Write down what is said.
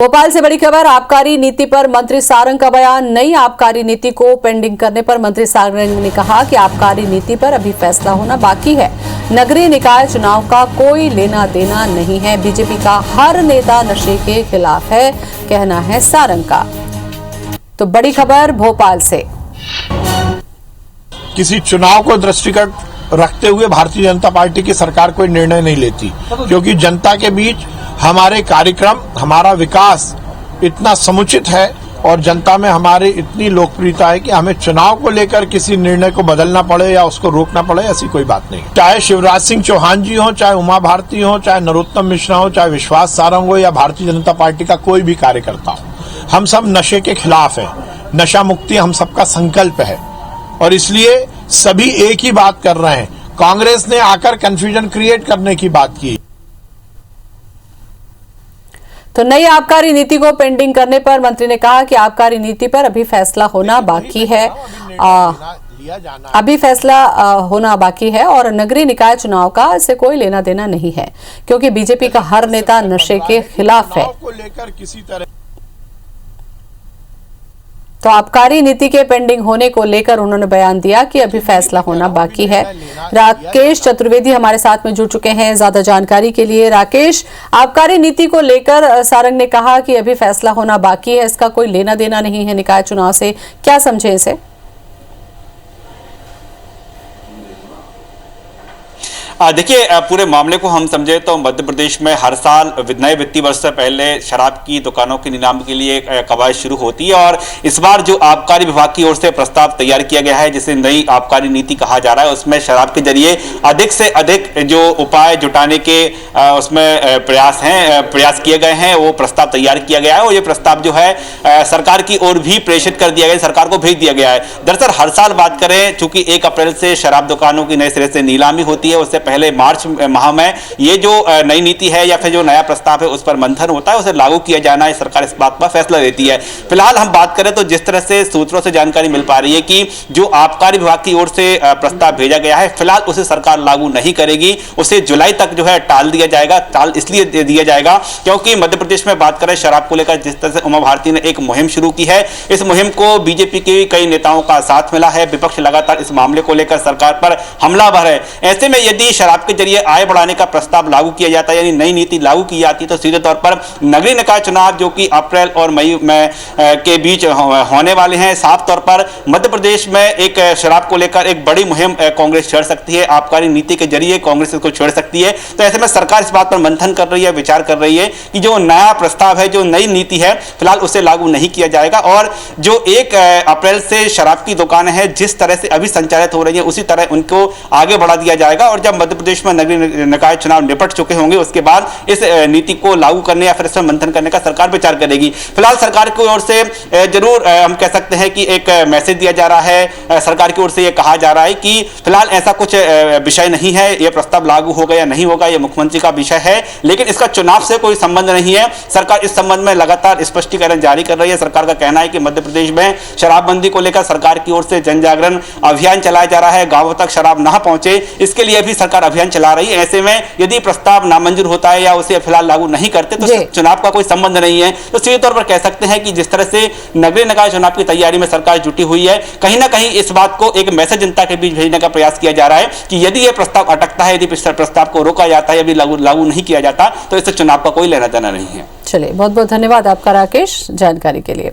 भोपाल से बड़ी खबर। आबकारी नीति पर मंत्री सारंग का बयान। नई आबकारी नीति को पेंडिंग करने पर मंत्री सारंग ने कहा कि आबकारी नीति पर अभी फैसला होना बाकी है। नगरीय निकाय चुनाव का कोई लेना देना नहीं है। बीजेपी का हर नेता नशे के खिलाफ है, कहना है सारंग का। तो बड़ी खबर भोपाल से। किसी चुनाव को दृष्टिगत रखते हुए भारतीय जनता पार्टी की सरकार कोई निर्णय नहीं लेती, क्योंकि जनता के बीच हमारे कार्यक्रम, हमारा विकास इतना समुचित है और जनता में हमारी इतनी लोकप्रियता है कि हमें चुनाव को लेकर किसी निर्णय को बदलना पड़े या उसको रोकना पड़े, ऐसी कोई बात नहीं। चाहे शिवराज सिंह चौहान जी हो, चाहे उमा भारती हो, चाहे नरोत्तम मिश्रा हो, चाहे विश्वास सारंग हो या भारतीय जनता पार्टी का कोई भी कार्यकर्ता हो, हम सब नशे के खिलाफ हैं। नशा मुक्ति हम सबका संकल्प है और इसलिए सभी एक ही बात कर रहे हैं। कांग्रेस ने आकर कंफ्यूजन क्रिएट करने की बात की। तो नई आबकारी नीति को पेंडिंग करने पर मंत्री ने कहा कि आबकारी नीति पर अभी फैसला होना बाकी है। अभी फैसला होना बाकी है और नगरीय निकाय चुनाव का इससे कोई लेना देना नहीं है, क्योंकि बीजेपी का हर नेता नशे के खिलाफ है। तो आबकारी नीति के पेंडिंग होने को लेकर उन्होंने बयान दिया कि अभी फैसला होना बाकी है। राकेश चतुर्वेदी हमारे साथ में जुड़ चुके हैं ज्यादा जानकारी के लिए। राकेश, आबकारी नीति को लेकर सारंग ने कहा कि अभी फैसला होना बाकी है, इसका कोई लेना देना नहीं है निकाय चुनाव से, क्या समझे इसे? देखिए, पूरे मामले को हम समझे तो मध्य प्रदेश में हर साल नए वित्तीय वर्ष से पहले शराब की दुकानों की नीलामी के लिए कवायद शुरू होती है और इस बार जो आबकारी विभाग की ओर से प्रस्ताव तैयार किया गया है, जिसे नई आबकारी नीति कहा जा रहा है, उसमें शराब के जरिए अधिक से अधिक जो उपाय जुटाने के उसमें प्रयास किए गए हैं, वो प्रस्ताव तैयार किया गया है और ये प्रस्ताव जो है सरकार की ओर भी प्रेषित कर दिया गया, सरकार को भेज दिया गया है। दरअसल हर साल बात करें, चूंकि 1 अप्रैल से शराब दुकानों की नए सिरे से नीलामी होती है, उससे पहले मार्च माह में ये जो नई नीति है या फिर जो नया प्रस्ताव है उस पर मंथन होता है, उसे लागू किया जाना है, सरकार इस बात पर फैसला लेती है। फिलहाल हम बात करें तो जिस तरह से सूत्रों से जानकारी मिल पा रही है कि जो आबकारी विभाग की ओर से प्रस्ताव भेजा गया है, फिलहाल उसे सरकार लागू नहीं करेगी, उसे जुलाई तक जो है टाल दिया जाएगा। टाल इसलिए दे दिया जाएगा क्योंकि मध्य प्रदेश में बात करें शराब को लेकर जिस तरह से उमा भारती ने एक मुहिम शुरू की है, इस मुहिम को बीजेपी के कई नेताओं का साथ मिला है। विपक्ष लगातार इस मामले को लेकर सरकार पर हमलावर है। ऐसे में यदि शराब के जरिए आय बढ़ाने का प्रस्ताव लागू किया जाता है, यानी नई नीति लागू की जाती है, तो सीधे तौर पर नगरीय निकाय चुनाव जो कि अप्रैल और मई में के बीच होने वाले हैं, साफ तौर पर मध्य प्रदेश में एक शराब को लेकर एक बड़ी मुहिम कांग्रेस छेड़ सकती है। आबकारी नीति के जरिए कांग्रेस इसको छेड़ सकती है। तो ऐसे में सरकार इस बात पर मंथन कर रही है, विचार कर रही है कि जो नया प्रस्ताव है, जो नई नीति है, फिलहाल उसे लागू नहीं किया जाएगा और जो 1 अप्रैल से शराब की दुकानें हैं जिस तरह से अभी संचालित हो रही है, उसी तरह उनको आगे बढ़ा दिया जाएगा और जब मध्य प्रदेश में नगरीय निकाय चुनाव निपट चुके होंगे, उसके बाद इस नीति को लागू करने या फिर इसमें मंथन करने का सरकार विचार करेगी। फिलहाल सरकार की ओर से जरूर हम कह सकते हैं कि एक मैसेज दिया जा रहा है, सरकार की ओर से यह कहा जा रहा है कि फिलहाल ऐसा कुछ विषय नहीं है, यह प्रस्ताव लागू होगा या नहीं होगा, यह मुख्यमंत्री का विषय है, लेकिन इसका चुनाव से कोई संबंध नहीं है। सरकार इस संबंध में लगातार स्पष्टीकरण जारी कर रही है। सरकार का कहना है कि मध्य प्रदेश में शराबबंदी को लेकर सरकार की ओर से जन जागरण अभियान चलाया जा रहा है, गांवों तक शराब ना पहुंचे, इसके लिए भी सरकार अभियान चला रही है। ऐसे में यदि प्रस्ताव नामंजूर होता है या उसे फिलहाल लागू नहीं करते तो चुनाव का कोई संबंध नहीं है। तो सीधे तौर पर कह सकते हैं कि जिस तरह से नगरीय निकाय चुनाव की तैयारी में सरकार जुटी हुई है, कहीं ना कहीं इस बात को एक मैसेज जनता के बीच भेजने का प्रयास किया जा रहा है कि यदि यह प्रस्ताव अटकता है, यदि प्रस्ताव को रोका जाता है, यदि लागू नहीं किया जाता, तो इससे चुनाव का कोई लेना देना नहीं है। चलिए, बहुत बहुत धन्यवाद आपका राकेश जानकारी के लिए।